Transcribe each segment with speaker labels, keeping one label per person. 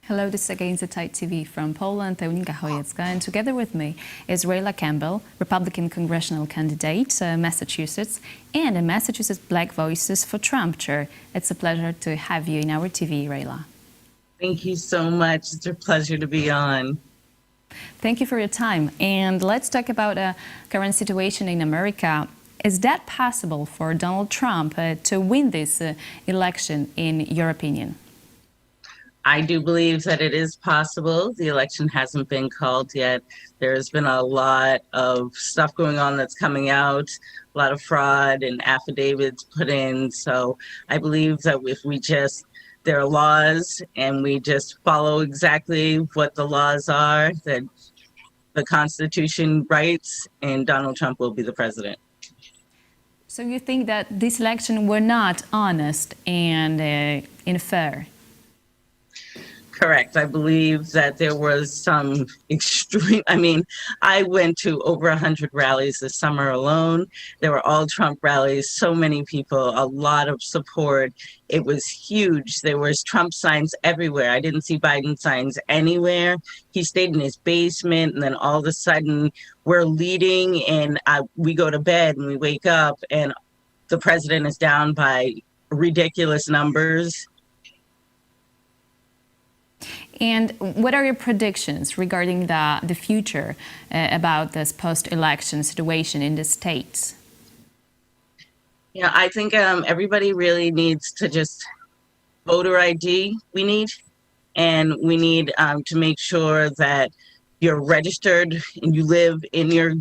Speaker 1: Hello, this is Against the Tide TV from Poland, Eunika Chojecka, and together with me is Rayla Campbell, Republican congressional candidate, Massachusetts, and a Massachusetts Black Voices for Trump chair. It's a pleasure to have you in our TV, Rayla.
Speaker 2: Thank you so much. It's a pleasure to be on.
Speaker 1: Thank you for your time. And let's talk about a current situation in America. Is that possible for Donald Trump to win this election, in your opinion?
Speaker 2: I do believe that it is possible. The election hasn't been called yet. There's been a lot of stuff going on that's coming out, a lot of fraud and affidavits put in. So I believe that if there are laws and we just follow exactly what the laws are, that the Constitution writes, and Donald Trump will be the president.
Speaker 1: So you think that this election were not honest and unfair?
Speaker 2: Correct. I believe that there was some extreme, I went to over 100 rallies this summer alone. There were all Trump rallies, so many people, a lot of support. It was huge. There was Trump signs everywhere. I didn't see Biden signs anywhere. He stayed in his basement, and then all of a sudden we're leading, and we go to bed and we wake up and the president is down by ridiculous numbers.
Speaker 1: And what are your predictions regarding the future about this post-election situation in the states?
Speaker 2: Yeah, I think everybody really needs to just voter ID and we need to make sure that you're registered and you live in your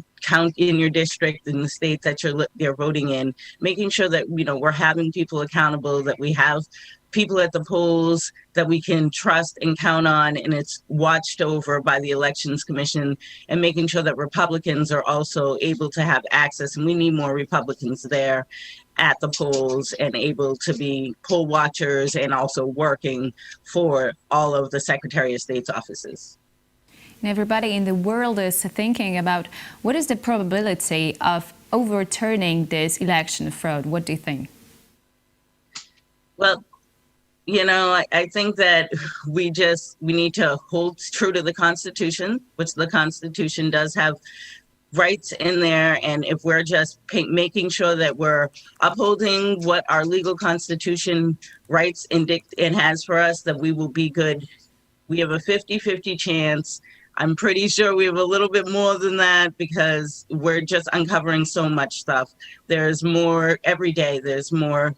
Speaker 2: in your district, in the state that you're voting in, making sure that we're having people accountable, that we have people at the polls that we can trust and count on, and it's watched over by the Elections Commission, and making sure that Republicans are also able to have access, and we need more Republicans there at the polls and able to be poll watchers and also working for all of the Secretary of State's offices.
Speaker 1: And everybody in the world is thinking about what is the probability of overturning this election fraud. What do you think?
Speaker 2: Well, I think that we need to hold true to the Constitution, which the Constitution does have rights in there. And if we're just making sure that we're upholding what our legal Constitution writes and has for us, that we will be good. We have a 50-50 chance. I'm pretty sure we have a little bit more than that because we're just uncovering so much stuff. There's more every day. There's more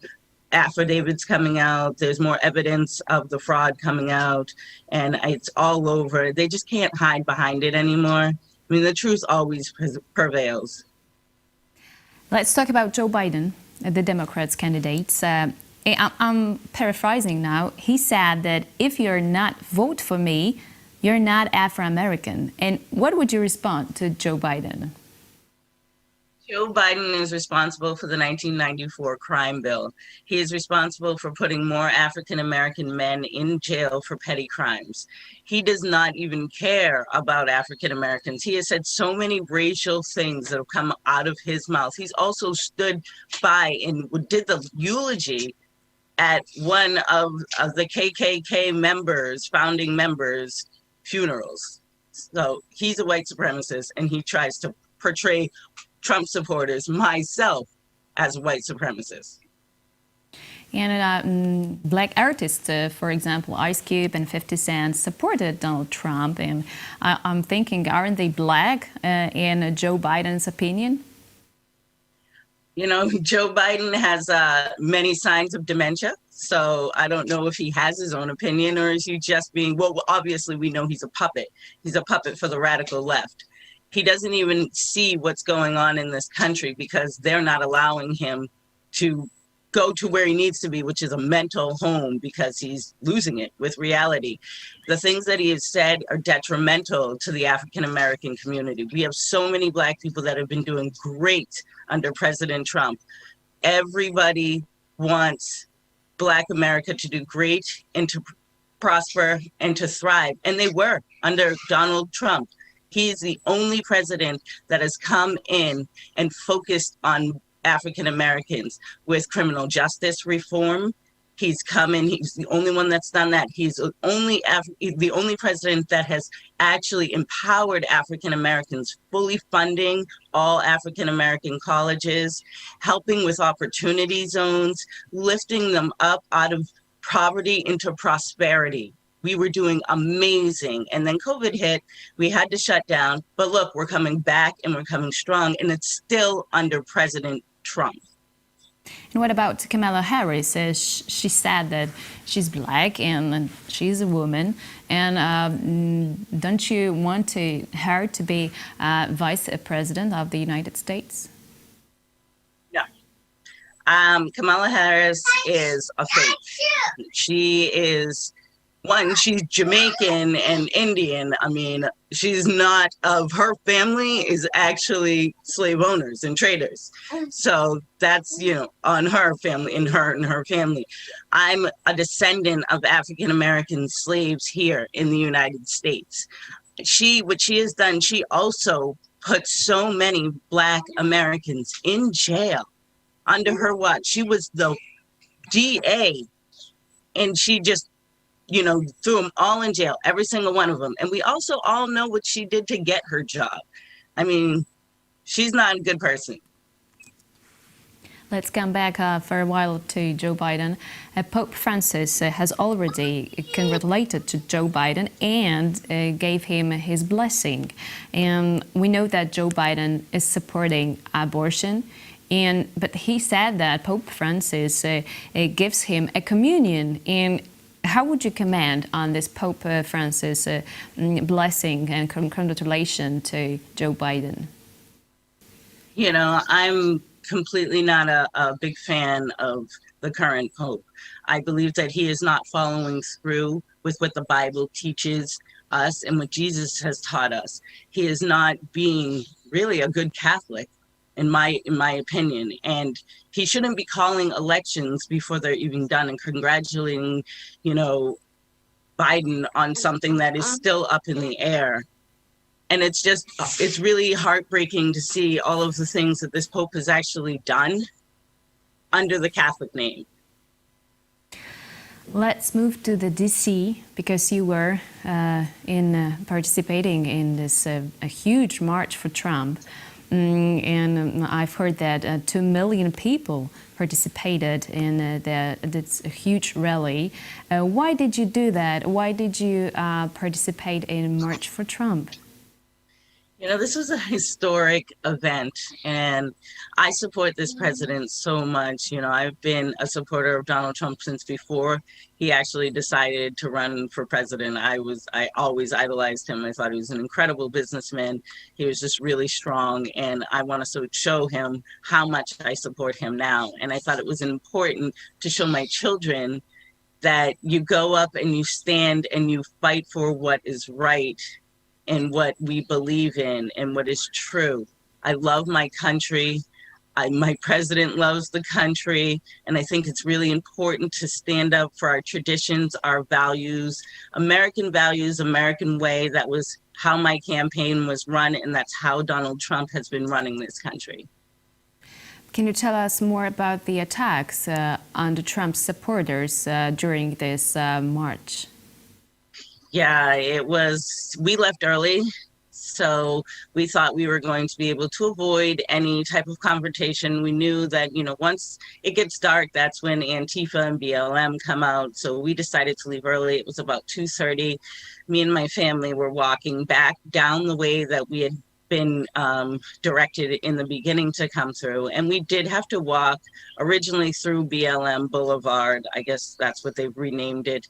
Speaker 2: affidavits coming out. There's more evidence of the fraud coming out, and it's all over. They just can't hide behind it anymore. The truth always prevails.
Speaker 1: Let's talk about Joe Biden, the Democrats' candidates. I'm paraphrasing now. He said that if you're not vote for me, you're not Afro-American. And what would you respond to Joe Biden?
Speaker 2: Joe Biden is responsible for the 1994 crime bill. He is responsible for putting more African-American men in jail for petty crimes. He does not even care about African-Americans. He has said so many racial things that have come out of his mouth. He's also stood by and did the eulogy at one of the KKK founding members' funerals. So he's a white supremacist, and he tries to portray Trump supporters, myself, as a white supremacist.
Speaker 1: And black artists, for example, Ice Cube and 50 Cent, supported Donald Trump. And I'm thinking, aren't they black in Joe Biden's opinion?
Speaker 2: Joe Biden has many signs of dementia. So I don't know if he has his own opinion or is he just obviously we know he's a puppet. He's a puppet for the radical left. He doesn't even see what's going on in this country because they're not allowing him to go to where he needs to be, which is a mental home, because he's losing it with reality. The things that he has said are detrimental to the African-American community. We have so many Black people that have been doing great under President Trump. Everybody wants Black America to do great and to prosper and to thrive. And they were under Donald Trump. He is the only president that has come in and focused on African Americans with criminal justice reform. He's coming. He's the only one that's done that. He's the only president that has actually empowered African Americans, fully funding all African American colleges, helping with opportunity zones, lifting them up out of poverty into prosperity. We were doing amazing. And then COVID hit, we had to shut down. But look, we're coming back and we're coming strong. And it's still under President Trump.
Speaker 1: And what about Kamala Harris? She said that she's black and she's a woman. And don't you want her to be vice president of the United States?
Speaker 2: No. Kamala Harris is a fake. She is, she's Jamaican and Indian. I mean, she's not, of her family is actually slave owners and traders. So that's, on her family, in her family. I'm a descendant of African American slaves here in the United States. What she has done, she also put so many Black Americans in jail under her watch. She was the DA, and she just threw them all in jail, every single one of them. And we also all know what she did to get her job. I mean, she's not a good person.
Speaker 1: Let's come back for a while to Joe Biden. Pope Francis has already congratulated to Joe Biden and gave him his blessing. And we know that Joe Biden is supporting abortion. But he said that Pope Francis gives him a communion. And how would you comment on this Pope Francis blessing and congratulation to Joe Biden?
Speaker 2: I'm completely not a big fan of the current Pope. I believe that he is not following through with what the Bible teaches us and what Jesus has taught us. He is not being really a good Catholic, in my opinion. And he shouldn't be calling elections before they're even done and congratulating, Biden on something that is still up in the air. And it's really heartbreaking to see all of the things that this Pope has actually done under the Catholic name.
Speaker 1: Let's move to the DC, because you were participating in this a huge march for Trump. And I've heard that 2 million people participated in this huge rally. Why did you do that? Why did you participate in March for Trump?
Speaker 2: This was a historic event, and I support this president so much. I've been a supporter of Donald Trump since before he actually decided to run for president. I always idolized him. I thought he was an incredible businessman. He was just really strong, and I want to show him how much I support him now. And I thought it was important to show my children that you go up and you stand and you fight for what is right and what we believe in and what is true. I love my country. My president loves the country. And I think it's really important to stand up for our traditions, our values, American way. That was how my campaign was run. And that's how Donald Trump has been running this country.
Speaker 1: Can you tell us more about the attacks on the Trump supporters during this march?
Speaker 2: Yeah, we left early, so we thought we were going to be able to avoid any type of confrontation. We knew that, once it gets dark, that's when Antifa and BLM come out. So we decided to leave early. It was about 2:30. Me and my family were walking back down the way that we had been directed in the beginning to come through. And we did have to walk originally through BLM Boulevard. I guess that's what they've renamed it.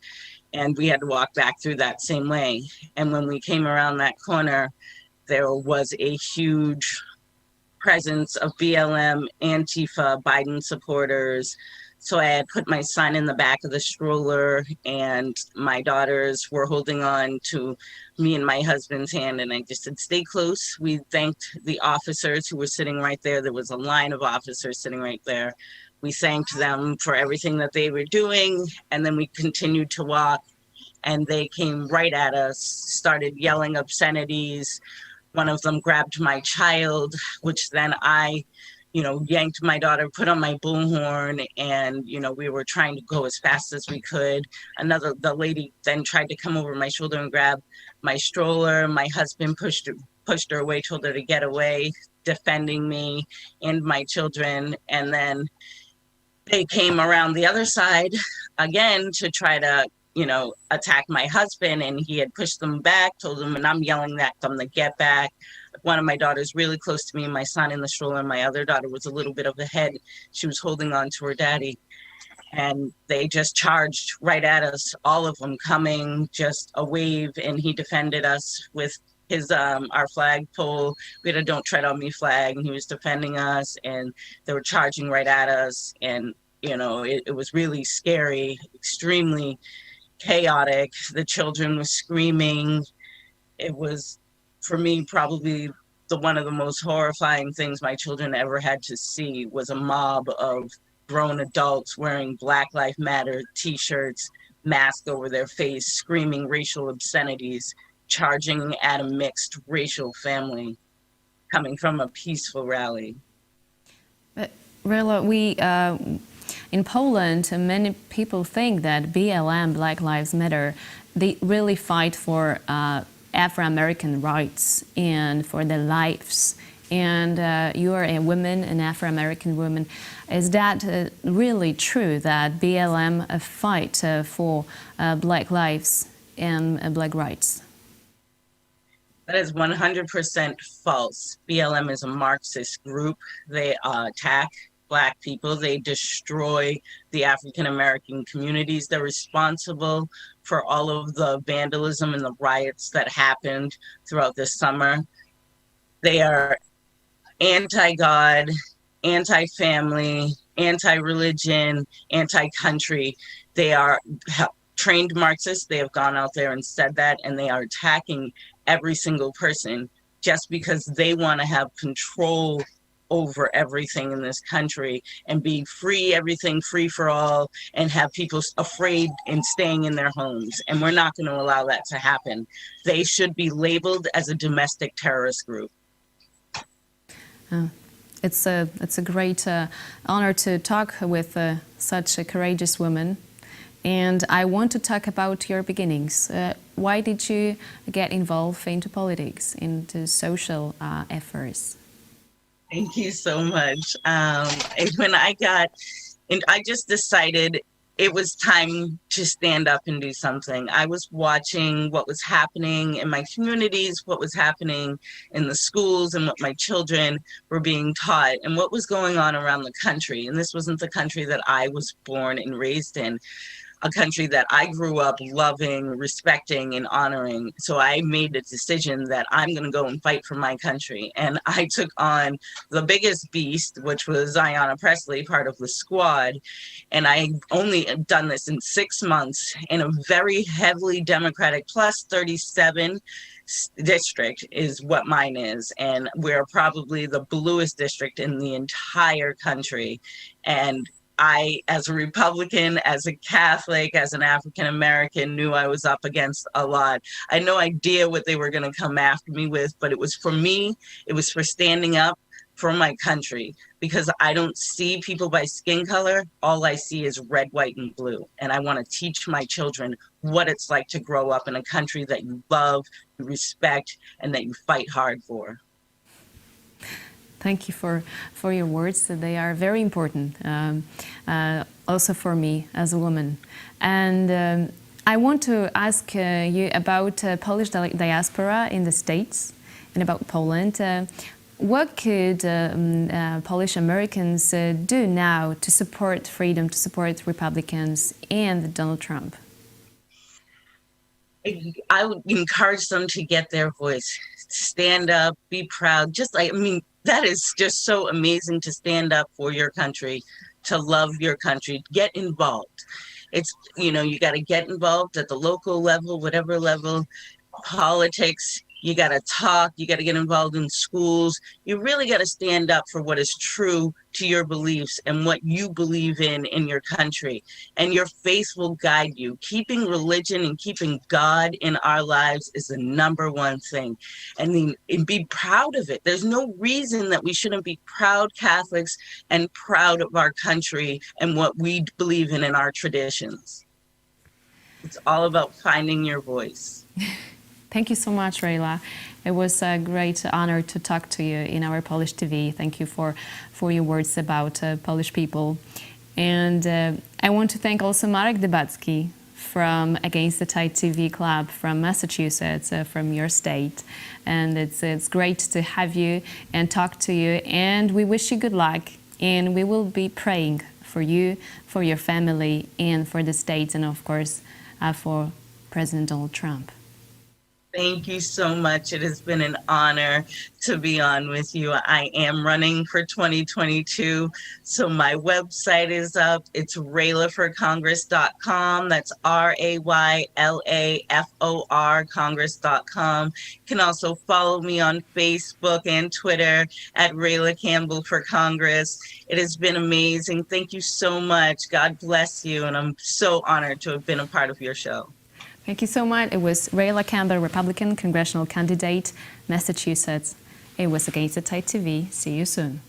Speaker 2: And we had to walk back through that same way. And when we came around that corner, there was a huge presence of BLM, Antifa, Biden supporters. So I had put my son in the back of the stroller, and my daughters were holding on to me and my husband's hand. And I just said, stay close. We thanked the officers who were sitting right there. There was a line of officers sitting right there. We thanked them for everything that they were doing, and then we continued to walk, and they came right at us, started yelling obscenities. One of them grabbed my child, which then I yanked my daughter, put on my bullhorn, and, we were trying to go as fast as we could. The lady then tried to come over my shoulder and grab my stroller. My husband pushed her away, told her to get away, defending me and my children. And then they came around the other side again to try to, attack my husband, and he had pushed them back, told them, and I'm yelling at them to get back. One of my daughters really close to me, my son in the stroller, and my other daughter was a little bit of ahead. She was holding on to her daddy, and they just charged right at us, all of them coming, just a wave, and he defended us with his our flagpole. We had a "Don't Tread on Me" flag, and he was defending us, and they were charging right at us. And it was really scary, extremely chaotic. The children were screaming. It was, for me, probably one of the most horrifying things my children ever had to see was a mob of grown adults wearing Black Lives Matter t-shirts, mask over their face, screaming racial obscenities, charging at a mixed racial family coming from a peaceful rally.
Speaker 1: But Rayla, in Poland, many people think that BLM, Black Lives Matter, they really fight for Afro-American rights and for their lives. And you are a woman, an Afro-American woman. Is that really true, that BLM fight for Black lives and Black rights?
Speaker 2: That is 100% false. BLM is a Marxist group. They attack Black people. They destroy the African-American communities. They're responsible for all of the vandalism and the riots that happened throughout this summer. They are anti-God, anti-family, anti-religion, anti-country. They are trained Marxists. They have gone out there and said that, and they are attacking every single person just because they want to have control over everything in this country and be free, everything free for all, and have people afraid and staying in their homes. And we're not going to allow that to happen. They should be labeled as a domestic terrorist group.
Speaker 1: It's a great honor to talk with such a courageous woman. And I want to talk about your beginnings. Why did you get involved into politics, into social efforts?
Speaker 2: Thank you so much. When I just decided it was time to stand up and do something. I was watching what was happening in my communities, what was happening in the schools, and what my children were being taught, and what was going on around the country. And this wasn't the country that I was born and raised in, a country that I grew up loving, respecting, and honoring. So I made a decision that I'm going to go and fight for my country. And I took on the biggest beast, which was Ayanna Pressley, part of the squad. And I only done this in 6 months in a very heavily Democratic, plus 37 district is what mine is. And we're probably the bluest district in the entire country. And I, as a Republican, as a Catholic, as an African-American, knew I was up against a lot. I had no idea what they were going to come after me with, but it was for me, it was for standing up for my country, because I don't see people by skin color. All I see is red, white, and blue. And I want to teach my children what it's like to grow up in a country that you love, you respect, and that you fight hard for.
Speaker 1: Thank you for your words. They are very important, also for me as a woman. And I want to ask you about Polish diaspora in the States and about Poland. What could Polish Americans do now to support freedom, to support Republicans and Donald Trump?
Speaker 2: I would encourage them to get their voice, stand up, be proud. That is just so amazing, to stand up for your country, to love your country, get involved. It's, you got to get involved at the local level, whatever level. Politics You got to talk. You got to get involved in schools. You really got to stand up for what is true to your beliefs and what you believe in your country. And your faith will guide you. Keeping religion and keeping God in our lives is the number one thing. And be proud of it. There's no reason that we shouldn't be proud Catholics and proud of our country and what we believe in our traditions. It's all about finding your voice.
Speaker 1: Thank you so much, Rayla. It was a great honor to talk to you in our Polish TV. Thank you for your words about Polish people. And I want to thank also Marek Dybacki from Against the Tide TV Club from Massachusetts, from your state. And it's great to have you and talk to you. And we wish you good luck. And we will be praying for you, for your family, and for the states, and of course, for President Donald Trump.
Speaker 2: Thank you so much. It has been an honor to be on with you. I am running for 2022. So my website is up. It's raylaforcongress.com. That's RAYLAFOR Congress.com. You can also follow me on Facebook and Twitter at Rayla Campbell for Congress. It has been amazing. Thank you so much. God bless you. And I'm so honored to have been a part of your show.
Speaker 1: Thank you so much. It was Rayla Campbell, Republican congressional candidate, Massachusetts. It was Against the Tide TV. See you soon.